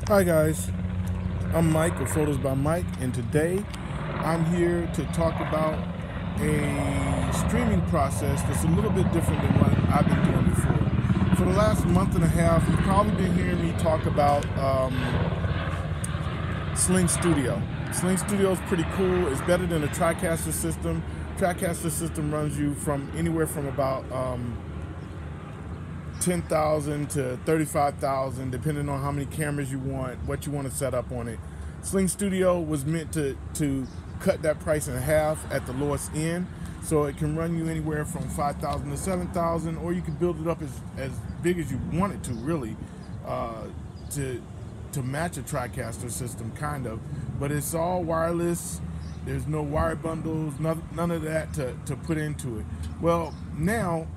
Hi guys, I'm Mike of Photos by Mike, and today I'm here to talk about a streaming process that's a little bit different than what I've been doing before. For the last month and a half, you've probably been hearing me talk about Sling Studio. Sling Studio is pretty cool. It's better than a TriCaster system. TriCaster system runs you from anywhere from about 10,000 to 35,000, depending on how many cameras you want, what you want to set up on it. Sling Studio was meant to cut that price in half at the lowest end, so it can run you anywhere from 5,000 to 7,000, or you can build it up as big as you want it to, really, to match a TriCaster system, kind of. But it's all wireless. There's no wire bundles, none of that to put into it. Well, now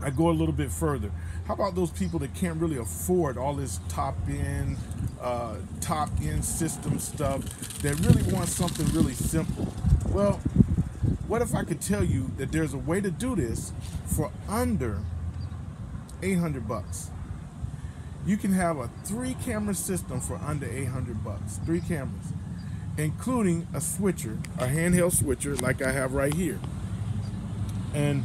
I go a little bit further. How about those people that can't really afford all this top-end system stuff, that really want something really simple? Well, what if I could tell you that there's a way to do this for under 800 bucks? You can have a 3-camera system for under 800 bucks. 3 cameras, including a switcher, a handheld switcher like I have right here. And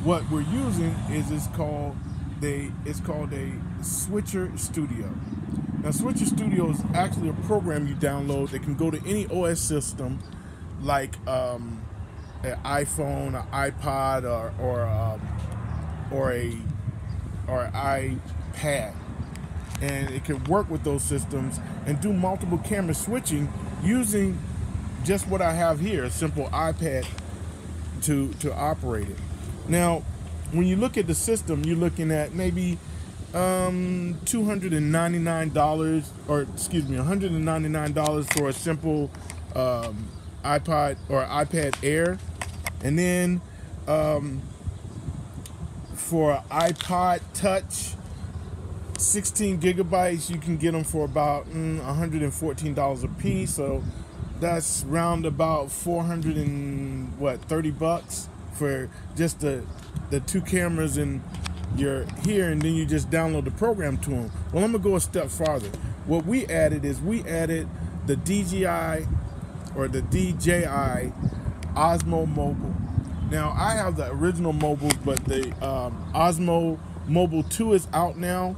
what we're using is it's called a Switcher Studio. Now, Switcher Studio is actually a program you download that can go to any OS system, like an iPhone, an iPod, or an iPad, and it can work with those systems and do multiple camera switching using just what I have here, a simple iPad to operate it. Now, when you look at the system, you're looking at maybe $299, or excuse me, $199 for a simple iPod or iPad Air, and then for an iPod Touch, 16 gigabytes, you can get them for about $114 a piece. So that's round about 30 bucks for just the 2 cameras in your here, and then you just download the program to them. Well, I'm gonna go a step farther. What we added is the DJI Osmo Mobile. Now, I have the original mobiles, but the Osmo Mobile 2 is out now.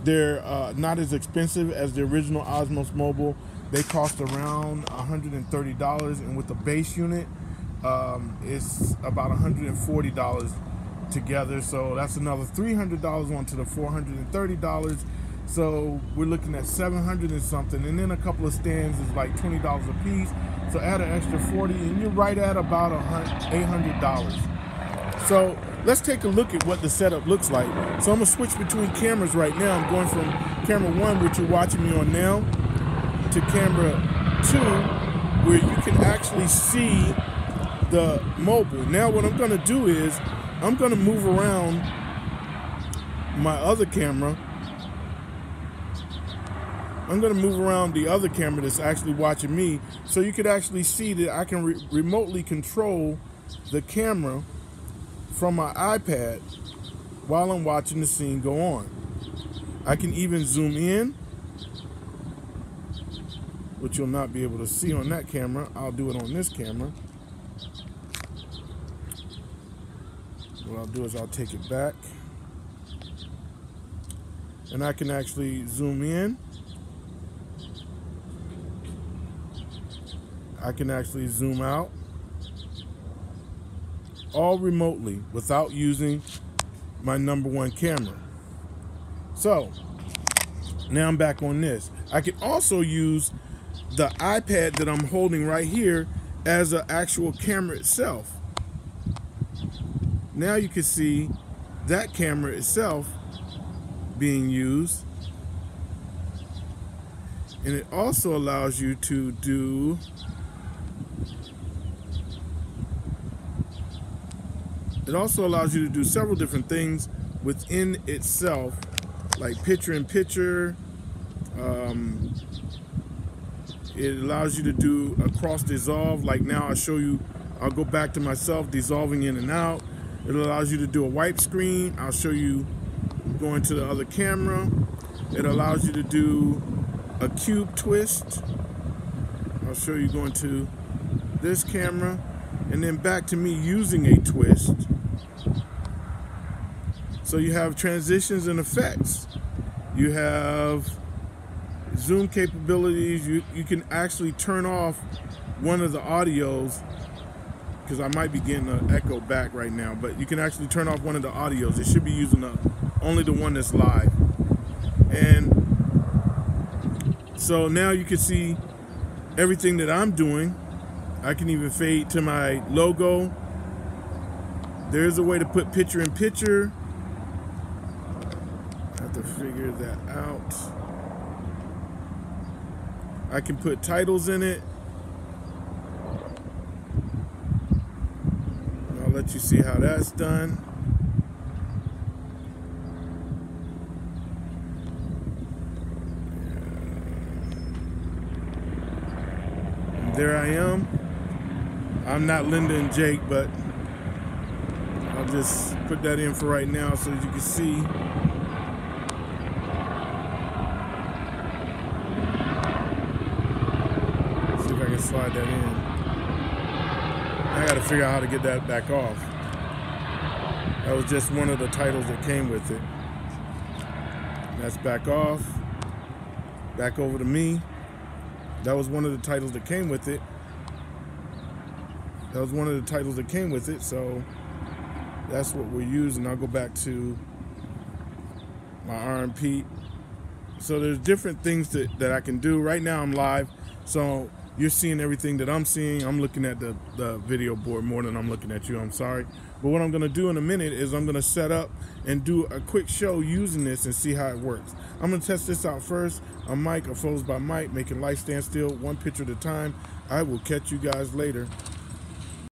They're not as expensive as the original Osmos Mobile. They cost around $130, and with the base unit, it's about $140 together. So that's another $300 onto the $430. So we're looking at $700 and something, and then a couple of stands is like $20 a piece. So add an extra $40, and you're right at about $800. So let's take a look at what the setup looks like. So I'm gonna switch between cameras right now. I'm going from camera 1, which you're watching me on now, to camera 2, where you can actually see the mobile. Now what I'm gonna do is I'm gonna move around my other camera. I'm gonna move around the other camera that's actually watching me, so you could actually see that I can remotely control the camera from my iPad while I'm watching the scene go on. I can even zoom in, which you'll not be able to see on that camera. I'll do it on this camera. What I'll do is I'll take it back, and I can actually zoom in. I can actually zoom out, all remotely without using my number 1 camera. So now I'm back on this. I can also use the iPad that I'm holding right here as an actual camera itself. Now you can see that camera itself being used, and it also allows you to do several different things within itself, like picture-in-picture. It allows you to do a cross dissolve. Like now I'll go back to myself dissolving in and out. It allows you to do a wipe screen. I'll show you going to the other camera. It allows you to do a cube twist. I'll show you going to this camera, and then back to me using a twist. So you have transitions and effects. You have zoom capabilities. You can actually turn off one of the audios, because I might be getting an echo back right now, but you can actually turn off one of the audios. It should be using only the one that's live. And so now you can see everything that I'm doing. I can even fade to my logo. There's a way to put picture in picture. I have to figure that out. I can put titles in it. I'll let you see how that's done. And there I am. I'm not Linda and Jake, but I'll just put that in for right now so that you can see. See if I can slide that in. I gotta figure out how to get that back off. That was just one of the titles that came with it. That's back off. Back over to me. That was one of the titles that came with it. That was one of the titles that came with it, so that's what we're using. I'll go back to my RMP. So there's different things that I can do. Right now I'm live, so you're seeing everything that I'm seeing. I'm looking at the video board more than I'm looking at you, I'm sorry. But what I'm gonna do in a minute is I'm gonna set up and do a quick show using this and see how it works. I'm gonna test this out first. A mic, a Foes by Mike, making life stand still, one picture at a time. I will catch you guys later.